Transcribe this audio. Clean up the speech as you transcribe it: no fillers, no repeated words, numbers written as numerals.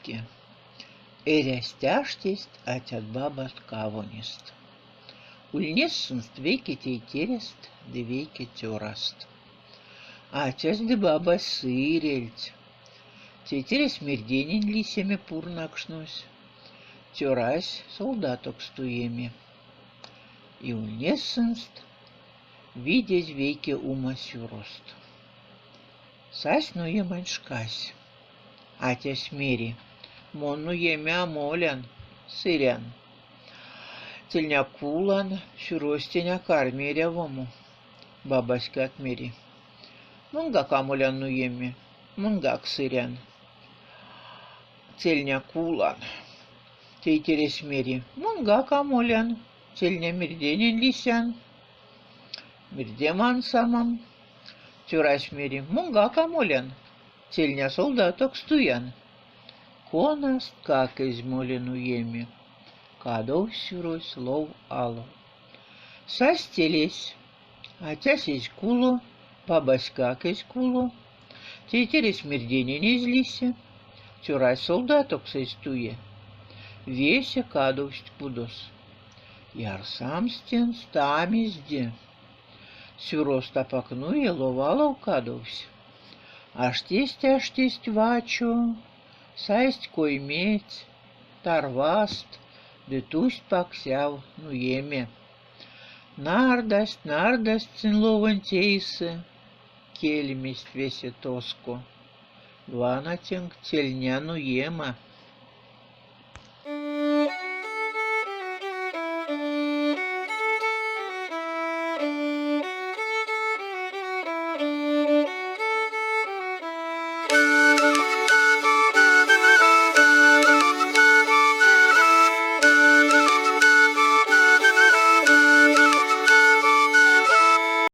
Ульнески. Эрястяштесть атят баба кавонист. Ульнесшинст веки тейтерест, де веки тёраст. Атясь де баба сырельть. Тейтерес мерденин лисями пурнакшнусь. Тёрась солдаток стуеми. И ульнесшинст видеть веки ума сюрост. Сась ну еманшкась. Атясь мери. Монну еме амолян, сырян. Тельня кулан, сюростеня кармерявому. Бабаська отмери. Мунгак амолян ну еме, мунгак сырян. Тельня кулан. Тейтерес мери. Мунгак амолян, тельня мерденин лисян. Мердеман самам. Тюрась мери. Мунгак амолян, тельня солдаток стуян. Конаст, как измолену еми, кадов сюрось лов алу. Састелесь, атясь из кулу, бабаськак из кулу, тейтерес мерденин из лисе, тюрась солдаток сейстуе, веся кадовсть кудос. Яр сам стен стамизде, сюрос тапакнуе ловалов кадовсь, аштесть вачу, сайсть кой медь, тарваст, де тусть паксяв, ну еме. Нардасть, цинлован тейсы, кельместь весе тоско. Ванатинг тельня ну ема.